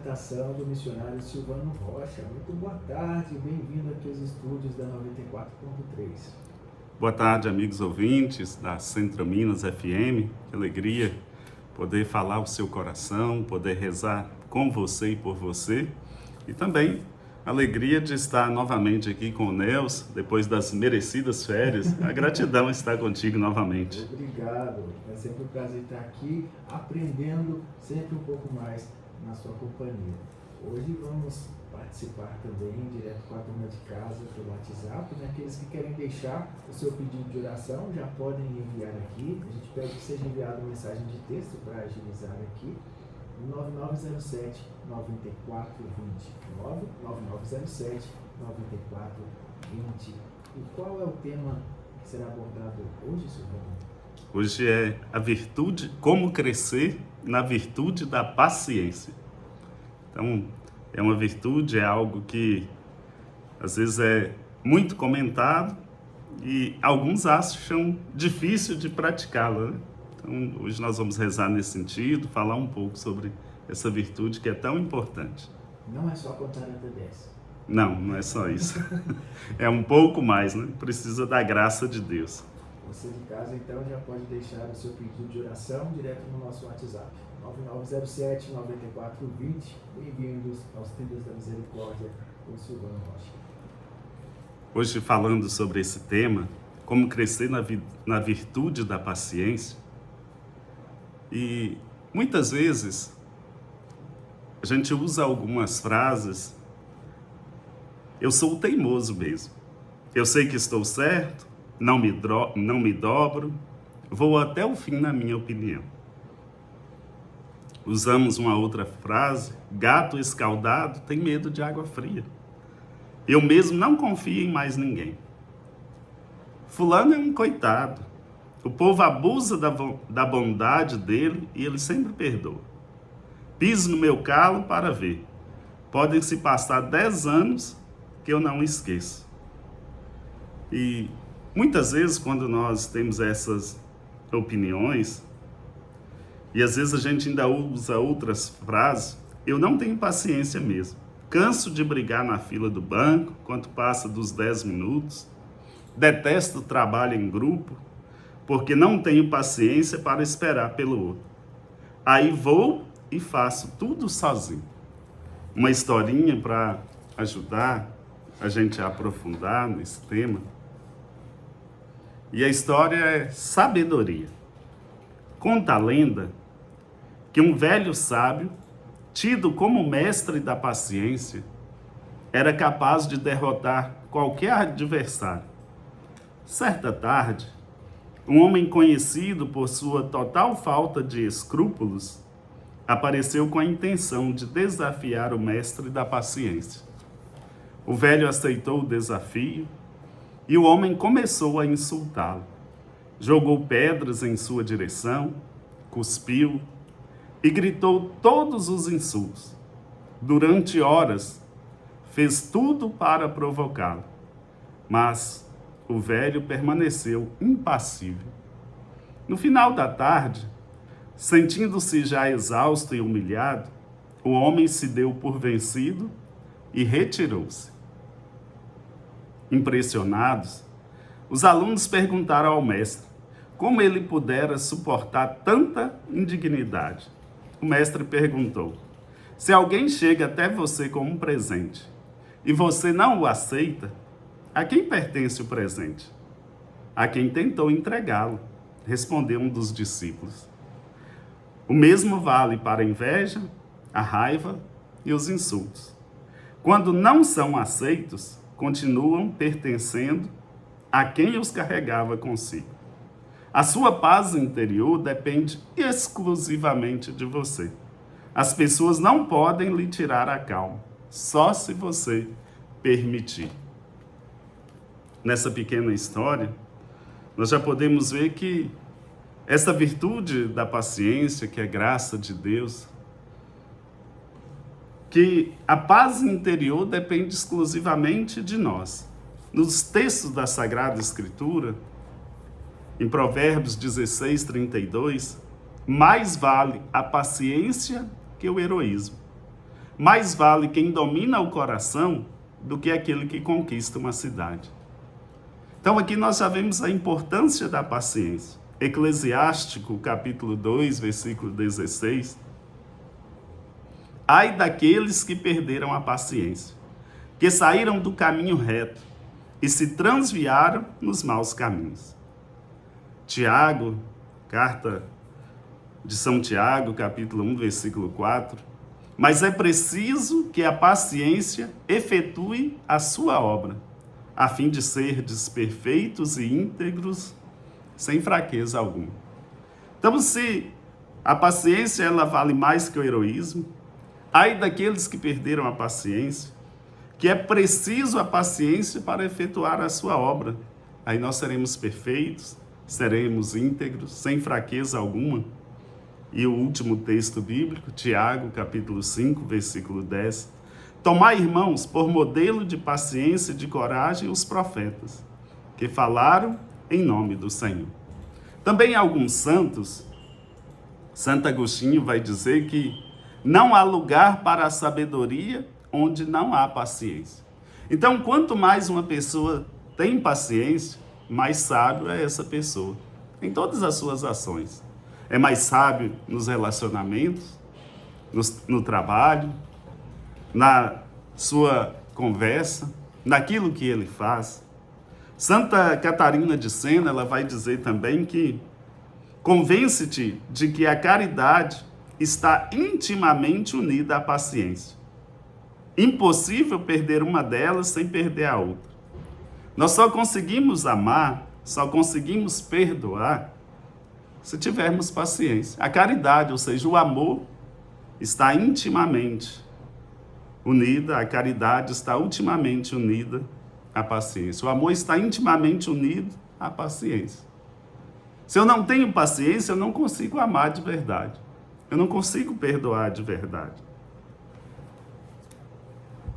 apresentação do missionário Silvano Rocha. Muito boa tarde, bem-vindo aqui aos estúdios da 94.3. Boa tarde, amigos ouvintes da Centro Minas FM. Que alegria poder falar o seu coração, poder rezar com você e por você. E também alegria de estar novamente aqui com o Neus, depois das merecidas férias. A gratidão está contigo novamente. Obrigado, é sempre um prazer estar aqui, aprendendo sempre um pouco mais na sua companhia. Hoje vamos participar também direto com a turma de casa pelo WhatsApp, né? Aqueles que querem deixar o seu pedido de oração já podem enviar aqui. A gente pede que seja enviada uma mensagem de texto para agilizar aqui. 9907 9420 9907 9420. E qual é o tema que será abordado hoje, Silvano? Hoje é a virtude, como crescer na virtude da paciência. Então, é uma virtude, é algo que às vezes é muito comentado e alguns acham difícil de praticá-la, né? Então, hoje nós vamos rezar nesse sentido, falar um pouco sobre essa virtude que é tão importante. Não é só contar até 10. Não é só isso. É um pouco mais, né? Precisa da graça de Deus. Você de casa, então, já pode deixar o seu pedido de oração direto no nosso WhatsApp. 9907 9420. Bem-vindos aos Trilhos da Misericórdia, com Silvano Rocha. Hoje, falando sobre esse tema, como crescer na virtude da paciência. E muitas vezes a gente usa algumas frases. Eu sou teimoso mesmo. Eu sei que estou certo, não me dobro, vou até o fim na minha opinião. Usamos uma outra frase: gato escaldado tem medo de água fria. Eu mesmo não confio em mais ninguém. Fulano é um coitado. O povo abusa da bondade dele e ele sempre perdoa. Piso no meu calo para ver. Podem se passar 10 anos que eu não esqueço. E muitas vezes, quando nós temos essas opiniões, e às vezes a gente ainda usa outras frases, eu não tenho paciência mesmo. Canso de brigar na fila do banco, quando passa dos 10 minutos. Detesto o trabalho em grupo, porque não tenho paciência para esperar pelo outro. Aí vou e faço tudo sozinho. Uma historinha para ajudar a gente a aprofundar nesse tema. E a história é sabedoria. Conta a lenda que um velho sábio, tido como mestre da paciência, era capaz de derrotar qualquer adversário. Certa tarde, um homem conhecido por sua total falta de escrúpulos apareceu com a intenção de desafiar o mestre da paciência. O velho aceitou o desafio e o homem começou a insultá-lo. Jogou pedras em sua direção, cuspiu e gritou todos os insultos. Durante horas, fez tudo para provocá-lo, mas o velho permaneceu impassível. No final da tarde, sentindo-se já exausto e humilhado, o homem se deu por vencido e retirou-se. Impressionados, os alunos perguntaram ao mestre como ele pudera suportar tanta indignidade. O mestre perguntou: se alguém chega até você com um presente e você não o aceita, a quem pertence o presente? A quem tentou entregá-lo, respondeu um dos discípulos. O mesmo vale para a inveja, a raiva e os insultos. Quando não são aceitos, continuam pertencendo a quem os carregava consigo. A sua paz interior depende exclusivamente de você. As pessoas não podem lhe tirar a calma, só se você permitir. Nessa pequena história, nós já podemos ver que essa virtude da paciência, que é graça de Deus, que a paz interior depende exclusivamente de nós. Nos textos da Sagrada Escritura, em Provérbios 16, 32, mais vale a paciência que o heroísmo. mais vale quem domina o coração do que aquele que conquista uma cidade. Então aqui nós já vemos a importância da paciência. Eclesiástico, capítulo 2, versículo 16. Ai daqueles que perderam a paciência, que saíram do caminho reto e se transviaram nos maus caminhos. Tiago, carta de São Tiago, capítulo 1, versículo 4. Mas é preciso que a paciência efetue a sua obra, a fim de serdes perfeitos e íntegros, sem fraqueza alguma. Então, se a paciência ela vale mais que o heroísmo, ai daqueles que perderam a paciência, que é preciso a paciência para efetuar a sua obra. Aí nós seremos perfeitos, seremos íntegros, sem fraqueza alguma. E o último texto bíblico, Tiago, capítulo 5, versículo 10. Tomai, irmãos, por modelo de paciência e de coragem os profetas, que falaram em nome do Senhor. Também alguns santos, Santo Agostinho vai dizer que não há lugar para a sabedoria onde não há paciência. Então, quanto mais uma pessoa tem paciência, mais sábio é essa pessoa, em todas as suas ações. É mais sábio nos relacionamentos, no trabalho, na sua conversa, naquilo que ele faz. Santa Catarina de Sena, ela vai dizer também que convence-te de que a caridade está intimamente unida à paciência. Impossível perder uma delas sem perder a outra. Nós só conseguimos amar, só conseguimos perdoar se tivermos paciência. A caridade, ou seja, o amor, está intimamente unida, a caridade está intimamente unida à paciência. O amor está intimamente unido à paciência. Se eu não tenho paciência, eu não consigo amar de verdade. Eu não consigo perdoar de verdade.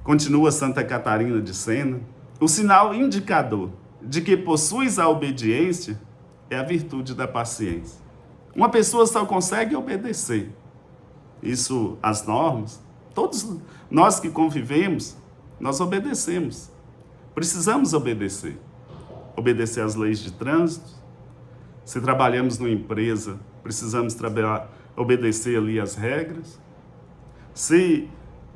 Continua Santa Catarina de Sena. O sinal indicador de que possuis a obediência é a virtude da paciência. Uma pessoa só consegue obedecer isso, as normas. Todos nós que convivemos, nós obedecemos. Precisamos obedecer. Obedecer às leis de trânsito. Se trabalhamos numa empresa, precisamos obedecer ali as regras. Se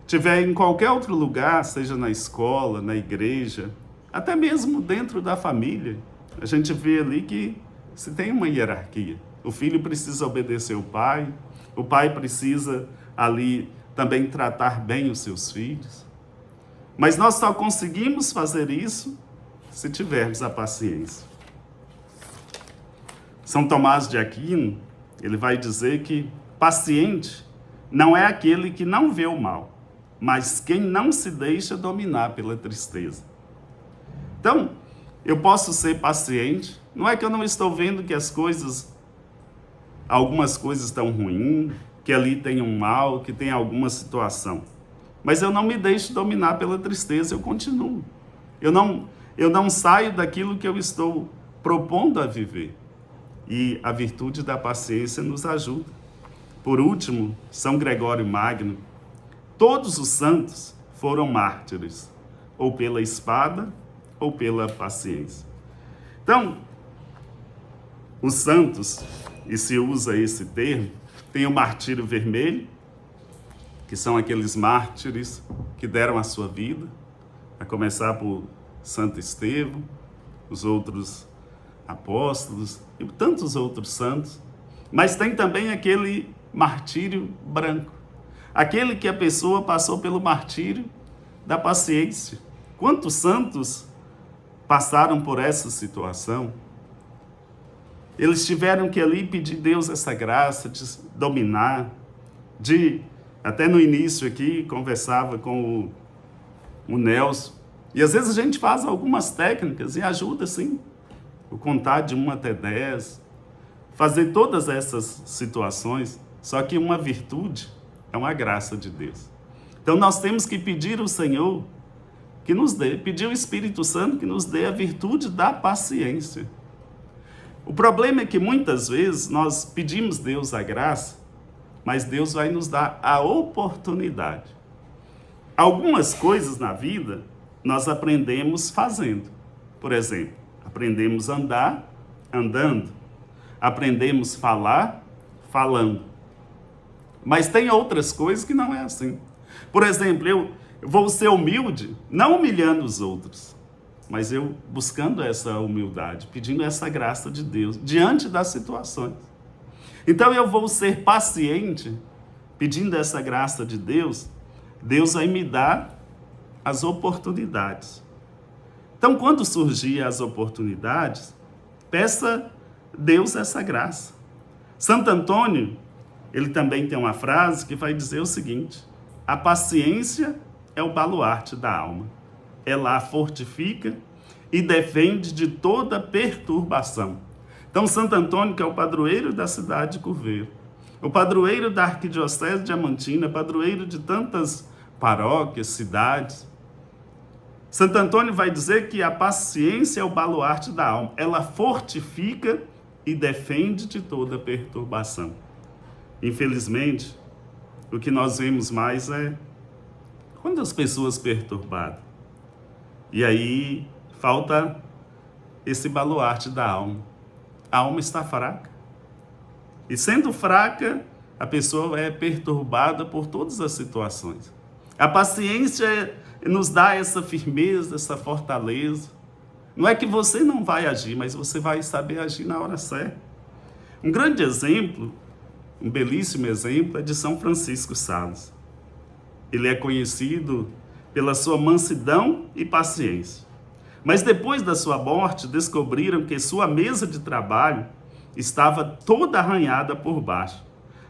tiver em qualquer outro lugar, seja na escola, na igreja, até mesmo dentro da família, a gente vê ali que se tem uma hierarquia. O filho precisa obedecer o pai precisa ali também tratar bem os seus filhos. Mas nós só conseguimos fazer isso se tivermos a paciência. São Tomás de Aquino, ele vai dizer que paciente não é aquele que não vê o mal, mas quem não se deixa dominar pela tristeza. Então, eu posso ser paciente, não é que eu não estou vendo que algumas coisas estão ruins, que ali tem um mal, que tem alguma situação. Mas eu não me deixo dominar pela tristeza, eu continuo. Eu não saio daquilo que eu estou propondo a viver. E a virtude da paciência nos ajuda. Por último, São Gregório Magno. Todos os santos foram mártires, ou pela espada, ou pela paciência. Então, os santos, e se usa esse termo, tem o martírio vermelho, que são aqueles mártires que deram a sua vida, a começar por Santo Estevão, os outros apóstolos e tantos outros santos. Mas tem também aquele martírio branco, aquele que a pessoa passou pelo martírio da paciência. Quantos santos passaram por essa situação? Eles tiveram que ali pedir a Deus essa graça de dominar, até no início aqui, conversava com o Nelson, e às vezes a gente faz algumas técnicas e ajuda, sim, o contar de 1 até 10, fazer todas essas situações, só que uma virtude é uma graça de Deus. Então nós temos que pedir ao Senhor que nos dê, pedir ao Espírito Santo que nos dê a virtude da paciência. O problema é que muitas vezes nós pedimos a Deus a graça, mas Deus vai nos dar a oportunidade. Algumas coisas na vida nós aprendemos fazendo. Por exemplo, aprendemos a andar andando. Aprendemos a falar falando. Mas tem outras coisas que não é assim. Por exemplo, eu vou ser humilde, não humilhando os outros, mas eu buscando essa humildade, pedindo essa graça de Deus diante das situações. Então eu vou ser paciente, pedindo essa graça de Deus, Deus vai me dar as oportunidades. Então, quando surgir as oportunidades, peça a Deus essa graça. Santo Antônio, ele também tem uma frase que vai dizer o seguinte: a paciência é o baluarte da alma. Ela a fortifica e defende de toda perturbação. Então, Santo Antônio, que é o padroeiro da cidade de Curveiro, o padroeiro da Arquidiocese de Diamantina, padroeiro de tantas paróquias, cidades, Santo Antônio vai dizer que a paciência é o baluarte da alma. Ela fortifica e defende de toda perturbação. Infelizmente, o que nós vemos mais é quando as pessoas perturbadas. E aí falta esse baluarte da alma. A alma está fraca. E sendo fraca, a pessoa é perturbada por todas as situações. A paciência nos dá essa firmeza, essa fortaleza. Não é que você não vai agir, mas você vai saber agir na hora certa. Um grande exemplo, um belíssimo exemplo, é de São Francisco Sales. Ele é conhecido pela sua mansidão e paciência. Mas depois da sua morte, descobriram que sua mesa de trabalho estava toda arranhada por baixo,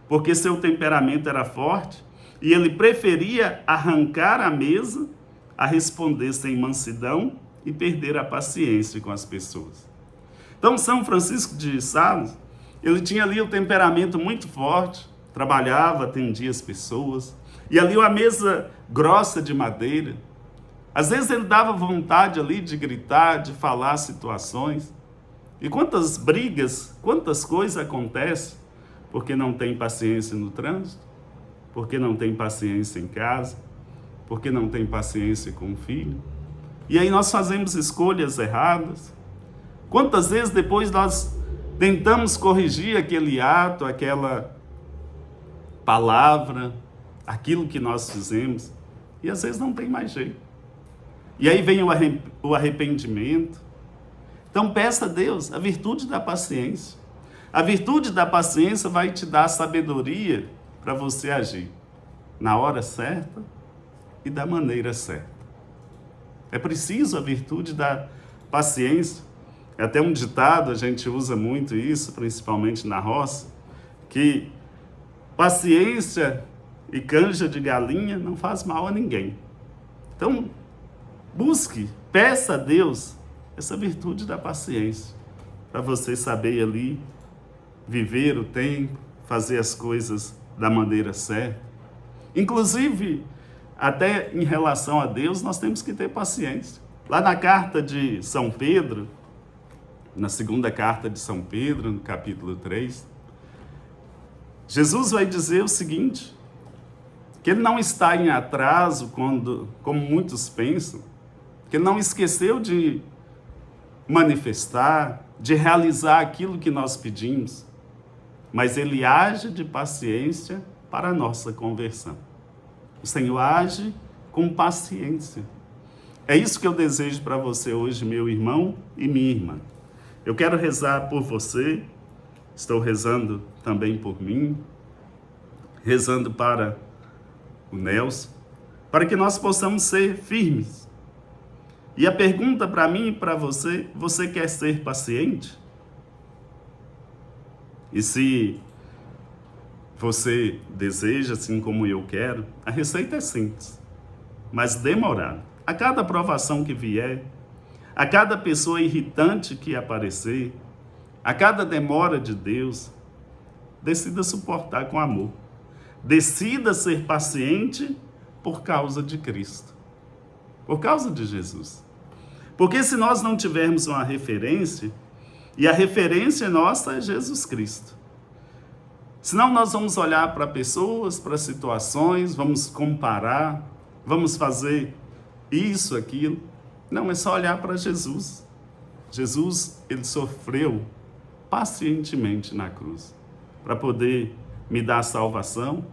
porque seu temperamento era forte e ele preferia arrancar a mesa a responder sem mansidão e perder a paciência com as pessoas. Então, São Francisco de Sales, ele tinha ali o temperamento muito forte, trabalhava, atendia as pessoas, e ali uma mesa grossa de madeira. Às vezes ele dava vontade ali de gritar, de falar situações. E quantas brigas, quantas coisas acontecem porque não tem paciência no trânsito, porque não tem paciência em casa, porque não tem paciência com o filho. E aí nós fazemos escolhas erradas. Quantas vezes depois nós tentamos corrigir aquele ato, aquela palavra, aquilo que nós fizemos, e às vezes não tem mais jeito. E aí vem o arrependimento. Então peça a Deus a virtude da paciência. A virtude da paciência vai te dar sabedoria para você agir na hora certa e da maneira certa. É preciso a virtude da paciência. É até um ditado, a gente usa muito isso, principalmente na roça, que paciência e canja de galinha não faz mal a ninguém. Então, busque, peça a Deus essa virtude da paciência, para você saber ali viver o tempo, fazer as coisas da maneira certa. Inclusive, até em relação a Deus, nós temos que ter paciência. Lá na carta de São Pedro, na segunda carta de São Pedro, no capítulo 3, Jesus vai dizer o seguinte, que ele não está em atraso, como muitos pensam, que ele não esqueceu de manifestar, de realizar aquilo que nós pedimos, mas ele age de paciência para a nossa conversão. O Senhor age com paciência. É isso que eu desejo para você hoje, meu irmão e minha irmã. Eu quero rezar por você, estou rezando também por mim, rezando para o Nelson, para que nós possamos ser firmes. E a pergunta para mim e para você, você quer ser paciente? E se você deseja, assim como eu quero, a receita é simples, mas demorada. A cada provação que vier, a cada pessoa irritante que aparecer, a cada demora de Deus, decida suportar com amor. Decida ser paciente por causa de Cristo, por causa de Jesus. Porque se nós não tivermos uma referência, e a referência nossa é Jesus Cristo, senão nós vamos olhar para pessoas, para situações, vamos comparar, vamos fazer isso, aquilo. Não, é só olhar para Jesus. Jesus, ele sofreu pacientemente na cruz para poder me dar a salvação,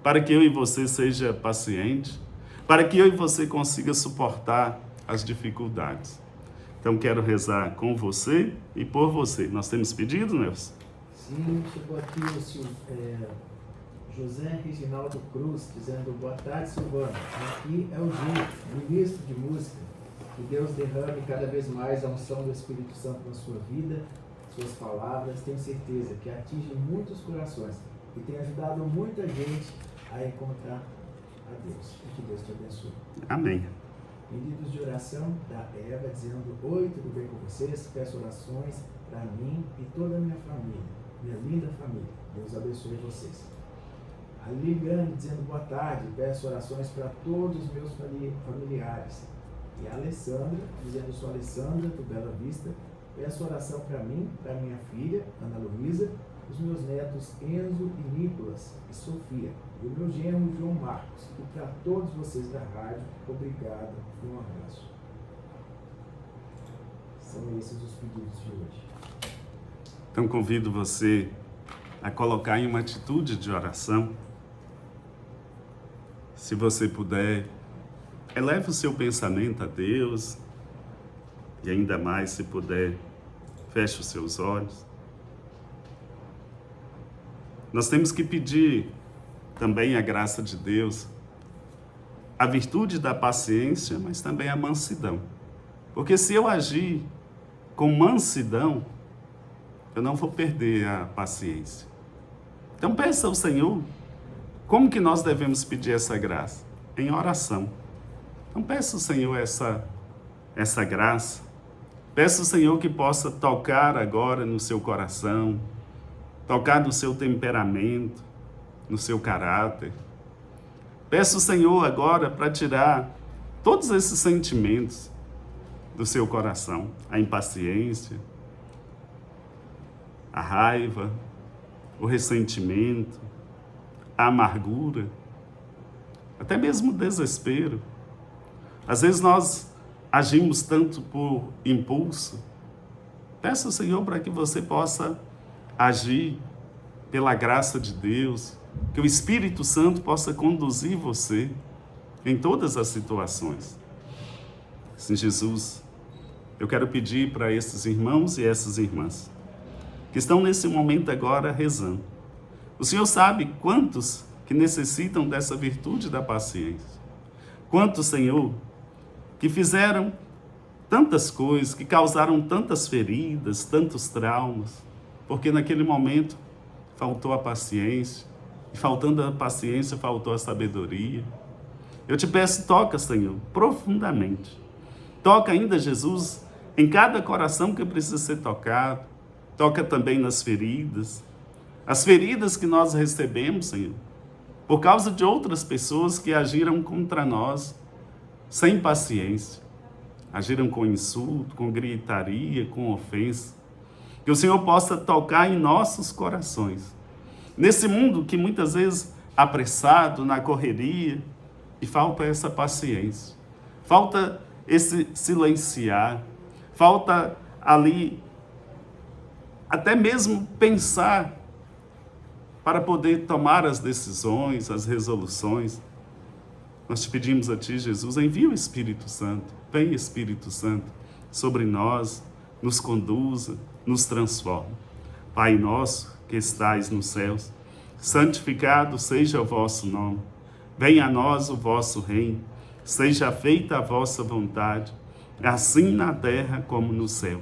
para que eu e você seja paciente, para que eu e você consiga suportar as dificuldades. Então, quero rezar com você e por você. Nós temos pedido, Nelson? Sim, chegou aqui o José Reginaldo Cruz, dizendo: boa tarde, Silvana. Aqui é o Gil, ministro de música. Que Deus derrame cada vez mais a unção do Espírito Santo na sua vida, suas palavras. Tenho certeza que atinge muitos corações e tem ajudado muita gente a encontrar a Deus. E que Deus te abençoe. Amém. Pedidos de oração da Eva, dizendo: oi, tudo bem com vocês? Peço orações para mim e toda a minha família, minha linda família. Deus abençoe vocês. A Liliane, dizendo: boa tarde, peço orações para todos os meus familiares. E a Alessandra, dizendo: sou Alessandra, do Bela Vista, peço oração para mim, para minha filha, Ana Luísa, os meus netos Enzo e Nicolas e Sofia, e o meu genro João Marcos, e para todos vocês da rádio, obrigado e um abraço. São esses os pedidos de hoje. Então convido você a colocar em uma atitude de oração. Se você puder, eleve o seu pensamento a Deus, e ainda mais, se puder, feche os seus olhos. Nós temos que pedir também a graça de Deus, a virtude da paciência, mas também a mansidão. Porque se eu agir com mansidão, eu não vou perder a paciência. Então peça ao Senhor, como que nós devemos pedir essa graça? Em oração. Então peça ao Senhor essa graça. Peça ao Senhor que possa tocar agora no seu coração, tocar no seu temperamento, no seu caráter. Peça ao Senhor agora para tirar todos esses sentimentos do seu coração, a impaciência, a raiva, o ressentimento, a amargura, até mesmo o desespero. Às vezes nós agimos tanto por impulso. Peça ao Senhor para que você possa agir pela graça de Deus, que o Espírito Santo possa conduzir você em todas as situações. Sim, Jesus, eu quero pedir para esses irmãos e essas irmãs que estão nesse momento agora rezando. O Senhor sabe quantos que necessitam dessa virtude da paciência. Quantos, Senhor, que fizeram tantas coisas, que causaram tantas feridas, tantos traumas, porque naquele momento faltou a paciência, e faltando a paciência, faltou a sabedoria. Eu te peço, toca, Senhor, profundamente. Toca ainda, Jesus, em cada coração que precisa ser tocado. Toca também nas feridas. As feridas que nós recebemos, Senhor, por causa de outras pessoas que agiram contra nós, sem paciência. Agiram com insulto, com gritaria, com ofensa. Que o Senhor possa tocar em nossos corações. Nesse mundo que muitas vezes apressado, na correria, e falta essa paciência. Falta esse silenciar. Falta ali até mesmo pensar para poder tomar as decisões, as resoluções. Nós te pedimos a Ti, Jesus, envia o Espírito Santo. Vem, Espírito Santo, sobre nós, nos conduza, nos transforma. Pai nosso que estais nos céus, santificado seja o vosso nome. Venha a nós o vosso reino. Seja feita a vossa vontade, assim na terra como no céu.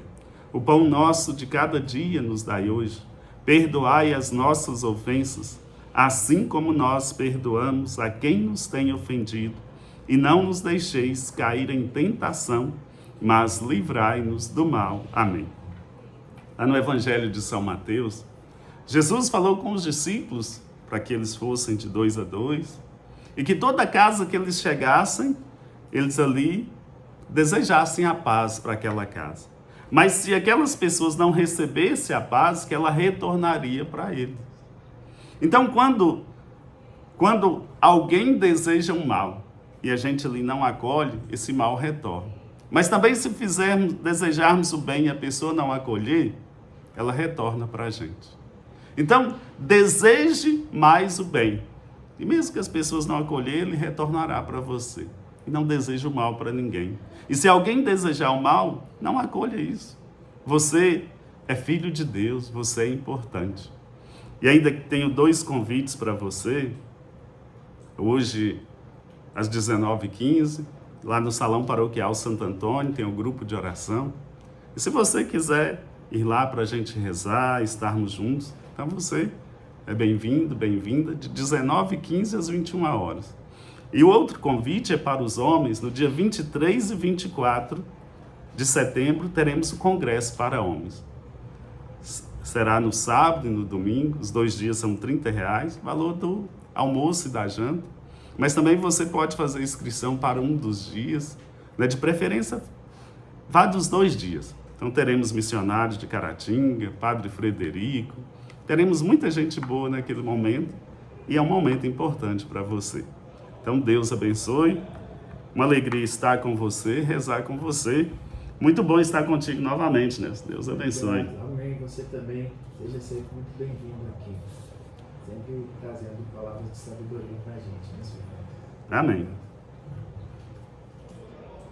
O pão nosso de cada dia nos dai hoje. Perdoai as nossas ofensas, assim como nós perdoamos a quem nos tem ofendido. E não nos deixeis cair em tentação, mas livrai-nos do mal. Amém. Lá no Evangelho de São Mateus, Jesus falou com os discípulos para que eles fossem de 2 a 2 e que toda casa que eles chegassem, eles ali desejassem a paz para aquela casa. Mas se aquelas pessoas não recebessem a paz, que ela retornaria para eles. Então, quando alguém deseja um mal, e a gente ali não acolhe, esse mal retorna. Mas também se desejarmos o bem e a pessoa não acolher, ela retorna para a gente. Então, deseje mais o bem. E mesmo que as pessoas não acolherem, ele retornará para você. E não deseje o mal para ninguém. E se alguém desejar o mal, não acolha isso. Você é filho de Deus, você é importante. E ainda tenho 2 convites para você. Hoje, às 19h15, lá no Salão Paroquial Santo Antônio, tem um grupo de oração. E se você quiser ir lá para a gente rezar, estarmos juntos, então você é bem-vindo, bem-vinda, de 19h15 às 21h. E o outro convite é para os homens. No dia 23 e 24 de setembro, teremos o Congresso para Homens. Será no sábado e no domingo, os 2 dias são R$30, valor do almoço e da janta. Mas também você pode fazer inscrição para um dos dias, né? De preferência, vá dos 2 dias. Então teremos missionários de Caratinga, Padre Frederico, teremos muita gente boa naquele momento e é um momento importante para você. Então Deus abençoe, uma alegria estar com você, rezar com você. Muito bom estar contigo novamente, né? Deus abençoe. Amém. Você também seja sempre muito bem-vindo aqui. Sempre trazendo palavras de sabedoria para a gente, né, senhor? Amém.